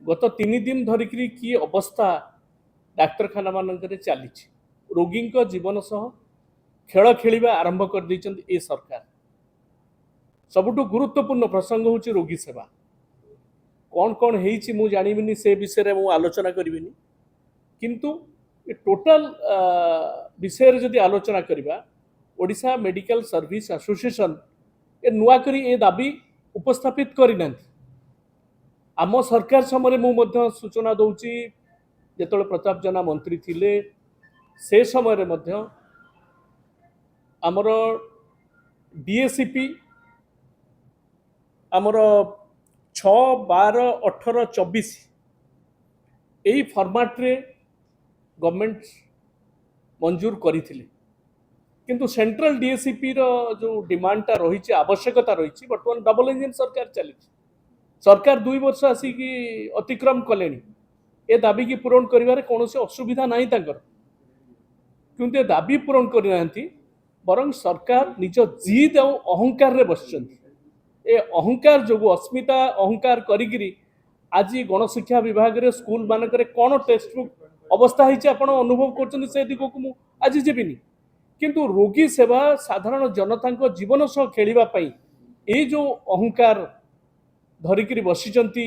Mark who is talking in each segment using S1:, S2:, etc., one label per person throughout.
S1: गत 3 दिन धरिकी कि अवस्था डाक्तरखाना मानक चली रोगी जीवन सह खेल खेलिबा आरंभ कर दैछन्ति ए सरकार। सबुठु गुरुत्वपूर्ण प्रसंग होची रोगी सेवा। कौन कौन हेइछि मु जानिबिनी से विषय रे मु आलोचना करिबिनी, किंतु ए टोटल विषय जदि आलोचना करिबा ओडिशा मेडिकल सर्विस एसोसिएशन ए नुआ करी ए दाबी उपस्थापित करिनांति। आम सरकार समय मु मध्य सूचना दउची जेतले प्रताप जेना मंत्री थिले से समय मध्य आमर डीएसीपी आमर 6, 12, 18, 24 यही फॉर्मेट रे गवर्नमेंट मंजूर करिथिले, किंतु सेंट्रल डीएसीपी रो जो डिमांडटा रही आवश्यकता रही बर्तमान डबल इंजिन सरकार चली सरकार 2 वर्ष आसिकी अतिक्रम कले ए दाबी की पूरण करिवारे कौनसी असुविधा नहीं तांकर, किंतु ए दाबी पूरण करिनांती बरं सरकार निज जिद और अहंकार रे बसचंती। ए अहंकार जो अस्मिता अहंकार करिगिरी आज गणशिक्षा विभाग रे स्कूल मानक कौन टेक्स्ट बुक अवस्था होती आप अनुभव कर से दिग को आज जीविनी, किंतु रोगी सेवा साधारण जनता जीवन सह खेलिबापई ये जो अहंकार धरिकी बसिचंती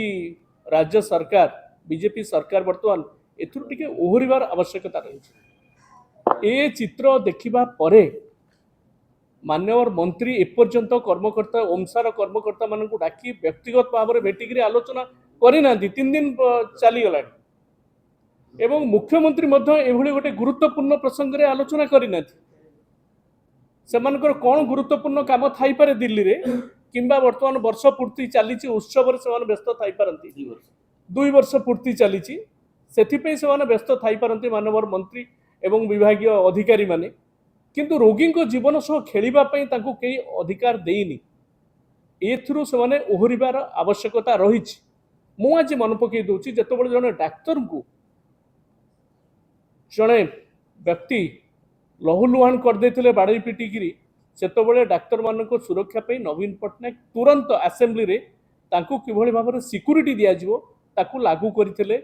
S1: राज्य सरकार बीजेपी सरकार बर्तमान एथुर टिके ओहरिबार आवश्यकता रही। ए चित्र देखिबा परे मान्यवर मंत्री एपर्यंत कर्मकर्ता ओमसार कर्मकर्ता मानक डाकी व्यक्तिगत भाव में भेटिक आलोचना करना 3 दिन चली गला एवं मुख्यमंत्री एभली गोटे गुरुत्वपूर्ण प्रसंग रे आलोचना करना सेमानकर कौन गुरुत्वपूर्ण काम थाई पारे दिल्ली रे किंबा वर्तमान वर्ष पूर्ति चली उत्सव से व्यस्त थाई पारंती 2 वर्ष पूर्ति चली से व्यस्त थाई पारंती मानवर मंत्री एवं विभागीय अधिकारी माने, किंतु रोगी को जीवन सह खेलिबा पई तांको कई अधिकार देइनी एथुरु से ओहरिबार आवश्यकता रही। मु आज मन पकई दूची जेतबेले जने डाक्तर को जने व्यक्ति लहुलुहान कर देथिले बाड़ी पिटिगिरी सेतबेले डाक्तर मानको सुरक्षा पई नवीन पटनायक तुरंत असेंबली रे तांको किभଳି भाबरे सिक्युरिटी दिया जिवो ताकू लागू करथिले,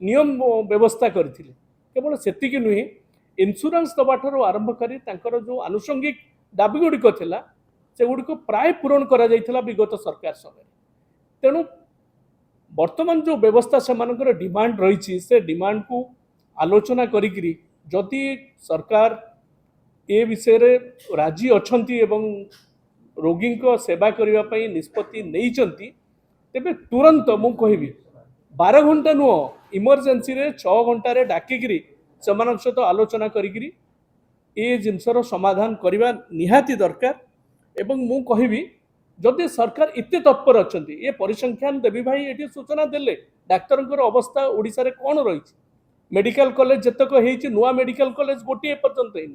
S1: नियम व्यवस्था करथिले। केवल सेतिकी नुहे इन्शुरांस दबाठार आरंभ करी तांकर जो आनुषंगिक दाबी गुड़िक थिला से गुड़िक प्राय पूरण करा जाइथिला विगत सरकार समय। तेणु वर्तमान जो व्यवस्था से मानकर डिमांड रही से डिमांड को आलोचना करी जदि सरकार ए विषय रे राजी अछंती एवं रोगी को सेवा करने पई निष्पत्ति नहीं चंती तेबे तुरंत मु कहिबी 12 घंटा नुह इमरजेंसी रे 6 घंटा रे डाकिगिरी सेमान सहित आलोचना करी ए जिनसर समाधान करने निहाती दरकार। एवं मु कहिबी जदि सरकार इत्ते तत्पर अच्छा ये परिसंख्यान देवी भाई ये सूचना देले डाक्तर अवस्था ओडिशा रे कौन रही मेडिकल कॉलेज जतक होती नुआ मेडिकल कॉलेज गोटे पर्यंत है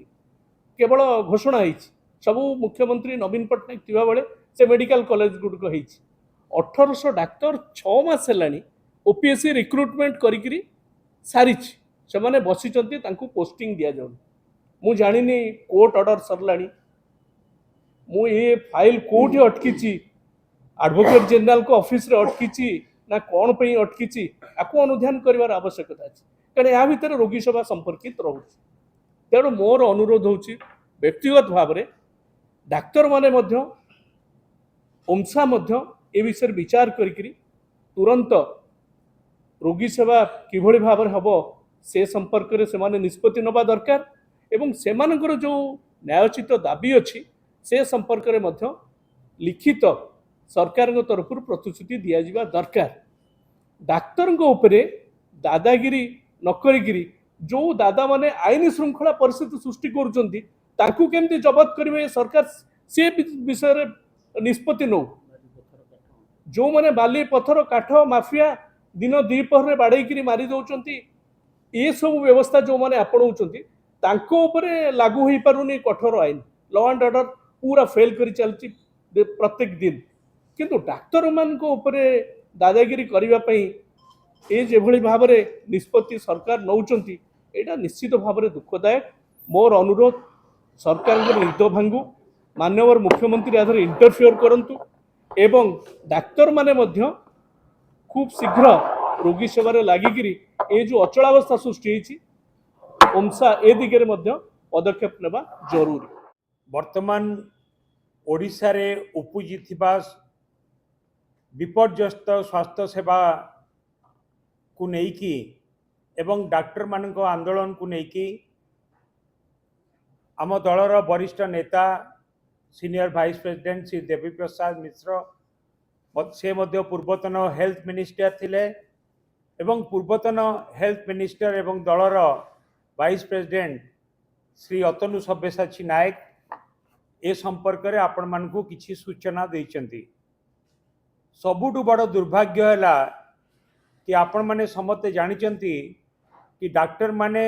S1: केवल घोषणा होती सबू मुख्यमंत्री नवीन पट्टनायक थिबा बेले से मेडिकल कॉलेज गुड़िक होती 1800 डाक्तर 6 मास है ओपीएससी रिक्रुटमेंट करी सारी से माने बसिचंती तांको पोस्टिंग दिया जाउनी। मु जानिनी कोर्ट ऑर्डर सरलानी मु ये फाइल कोर्ट अटकी एडवोकेट जनरल को ऑफिस रे अटकी ना कौन पे अटकी आपको अनुध्यान करार आवश्यकता अच्छी कारण या भितर रोगी सेवा संपर्कित रोचे। तेणु मोर अनुरोध होची व्यक्तिगत भाव में डाक्तर माने मध्य ओमसा मध्य ए विषय विचार करी तुरंत रोगी सेवा किभଳି भाव में हम से संपर्क में से निष्पत्ति नवा दरकार एवं सेमानकर जो न्यायोचित दाबी अच्छी से संपर्क में मध्य लिखित सरकार तरफ प्रतिश्रुति दिया जावा दरकार। डाक्तर उपरे दादागिरी नकरी जो दादा माने आईन श्रृंखला परिस्थिति सृष्टि करुचंती तांकू केमती जबत करेंगे सरकार से विषय निष्पत्ति नौ जो माने बाली पथर काठ माफिया दिन द्विपहर बाड़े मारी दौरान ये सब व्यवस्था जो माने आपणाउछंती तांको उपरे लागू हो पारुनी कठोर आईन लॉ एंड ऑर्डर पूरा फेल कर चलती प्रत्येक दिन, किंतु डाक्तर मानक उपरे दादागिरी करने ये जेभली भाव में निष्पत्ति सरकार नौचंती एटा निश्चित भाव में दुखदायक। मोर अनुरोध सरकार निद भांगू माननीय मुख्यमंत्री आधार इंटरफियर करंतु एवं डाक्तर माने मध्य खूब शीघ्र रोगी सेवा लागिकी ये जो अचलावस्था सृष्टि ओमसा ए दिगरे पदक्षेप नेबा जरूरी।
S2: वर्तमान ओडिशा रे उपजी विपर्यस्त स्वास्थ्य सेवा को नेकी एवं डॉक्टर मान आंदोलन को नेकी आम दलर वरिष्ठ नेता senior vice president Shri Devi Prasad Mishra से मध्य पूर्वतन हेल्थ मिनिस्टर थिले एवं पूर्वतन हेल्थ मिनिस्टर एवं दलर वाइस प्रेसिडेंट श्री अतनु सब्यसाची नायक ए संपर्क में आपण मानकु किछि सूचना देइचंती। सबुठु बड़ दुर्भाग्य है कि आपण माने समस्ते जानिचंती कि डॉक्टर माने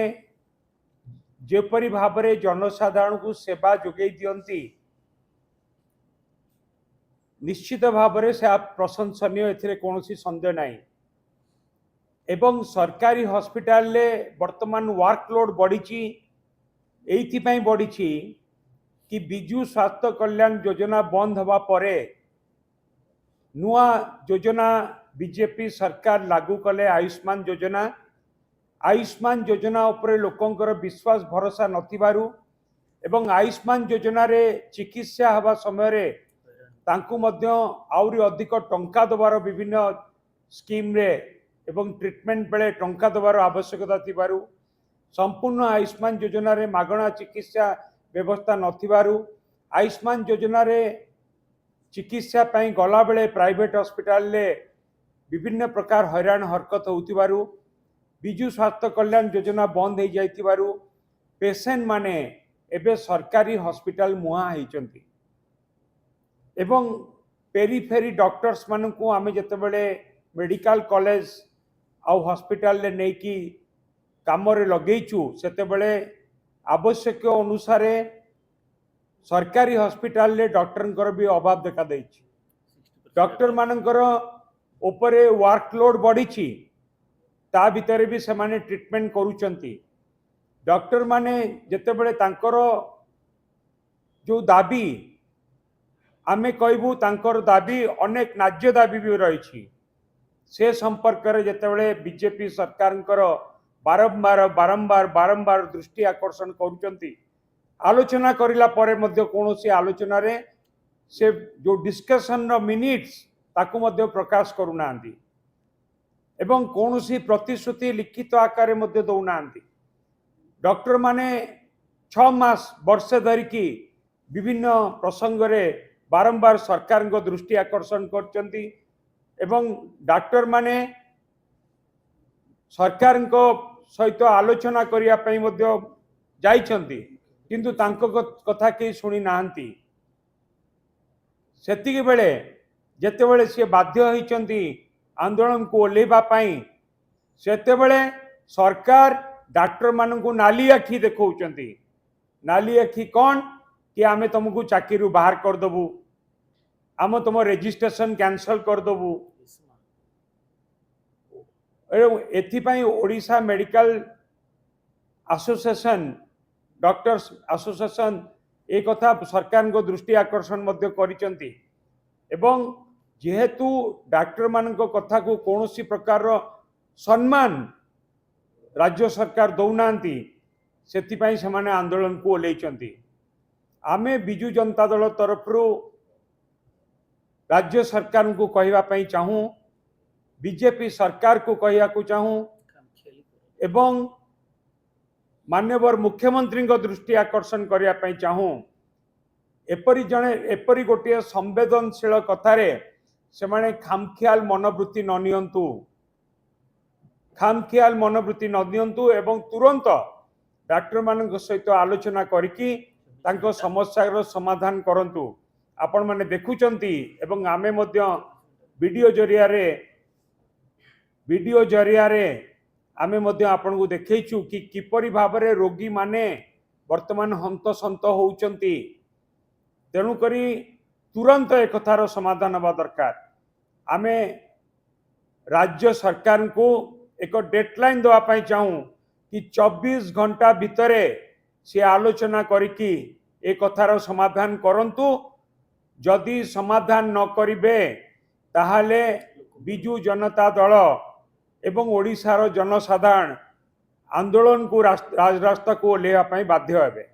S2: जेपरी भाव में जनसाधारण को सेवा जोगई दियंती निश्चित भाव में से प्रशंसनीय एथिरे कौनसी संदेह नहीं। एवं सरकारी हॉस्पिटल ले वर्तमान वर्कलोड बढ़ी एइथिपाई बढ़ी कि विजु स्वास्थ्य कल्याण योजना बंद हवा परे नुआ योजना बीजेपी सरकार लागू कले आयुष्मान योजना उपरे लोकंकर विश्वास भरोसा नथिबारु एवं आयुष्मान योजना रे चिकित्सा हवा समय रे तांकु मध्य आउरी अधिक टंका दबार विभिन्न स्कीम रे एवं ट्रीटमेंट बेले टंका दबार आवश्यकता थिबारु संपूर्ण आयुष्मान योजना रे मागणा चिकित्सा व्यवस्था नथिबारु आयुष्मान योजना रे चिकित्सा पई गला बेले प्राइवेट हॉस्पिटल ले विभिन्न प्रकार हैरान हरकत होतिबारु विजु स्वास्थ्य कल्याण योजना बंद हो जाइतिबारु पेशेंट माने एबे सरकारी हॉस्पिटल मुहा होइचंती एवं पेरीफेरी डॉक्टर्स मानकु आमे जतेबेले मेडिकल कॉलेज आउ हॉस्पिटल ले नेकी काम रे लगेइचु सेतेबेले आवश्यक अनुसार सरकारी हॉस्पिटल ले डॉक्टर भी अभाव देखा देइछि। डॉक्टर मानकर उपरे वर्कलोड बढ़ी ता भितर भी से माने ट्रीटमेंट करूचंती। डॉक्टर माने जेतेबेले तांकर जो दाबी आमे कहबू तांकर दाबी अनेक न्याज्य दाबी भी रही से संपर्क में जेतेबेले बीजेपी सरकार बारंबार बारंबार बारंबार दृष्टि आकर्षण करुचंती आलोचना करिला परे मध्य कोनोसी आलोचना रे से जो डिस्कशन रो मिनिट्स ताकू मध्य प्रकाश करूनांती एवं कोनोसी प्रतिश्रुति लिखित आकार मध्य दौनांती। डॉक्टर माने 6 मास वर्षे धरिकी विभिन्न प्रसंग रे बारंबार सरकार को दृष्टि आकर्षण करचंती एवं डॉक्टर माने सरकार को सहित आलोचना करिया पई मध्य जाइछंती किंतु तांको कथा के सुनी नांती। सेतिके बेले जेतेबेले से बाध्य होइचंती आंदोलन को ओलेबा पई सेतेबेले सरकार डॉक्टर मानकु नाली आखि देखौचंती। नाली आखि कौन कि आमे तुमको चाकरी बाहर कर दबु आम तुम रजिस्ट्रेशन कैंसल कर दबु एथिपाई Odisha medical association doctors association एक कथा सरकार को दृष्टि आकर्षण मध्य करिचंती एवं जेहेतु डॉक्टर मान कथा को कौनसी प्रकार सम्मान राज्य सरकार दौनांती सेतिपाई से माने आंदोलन को ओल्लेइचंती। आमे बिजु जनता दल तरफ राज्य सरकार को कहवा पई चाहूँ बीजेपी सरकार को कहया को चाहूँ एवं माननीय मुख्यमंत्री को दृष्टि आकर्षण करने पई चाहूँ एपरी गोटे संवेदनशील कथारे से माने खामखियाल मनोवृत्ति न नियंतु खामखियाल मनोवृत्ति न दियंतु एवं तुरंत डॉक्टर मान सहित आलोचना करिकी तांको समस्या समाधान करंतु। आपण माने देखुचंती एवं आमे मध्य वीडियो जरिया रे आमे मध्य आपण को देखैछु कि किपरि भाव रे रोगी माने वर्तमान हंतसंत होउचंती। तेणु करी तुरंत एक कथार समाधान हवा दरकार। आमे राज्य सरकार को एक डेडलाइन दवा पाई चाहूँ कि 24 घंटा भितरे से आलोचना करिकी एक कथार समाधान करंतु। जदि समाधान न करिबे ताहाले बिजु जनता दल ଏବଂ ଓଡ଼ିଶାର ଜନସାଧାରଣ ଆନ୍ଦୋଳନକୁ ରାଜରାସ୍ତାକୁ ଓହ୍ଲାଇବା ପାଇଁ ବାଧ୍ୟ ହେବେ।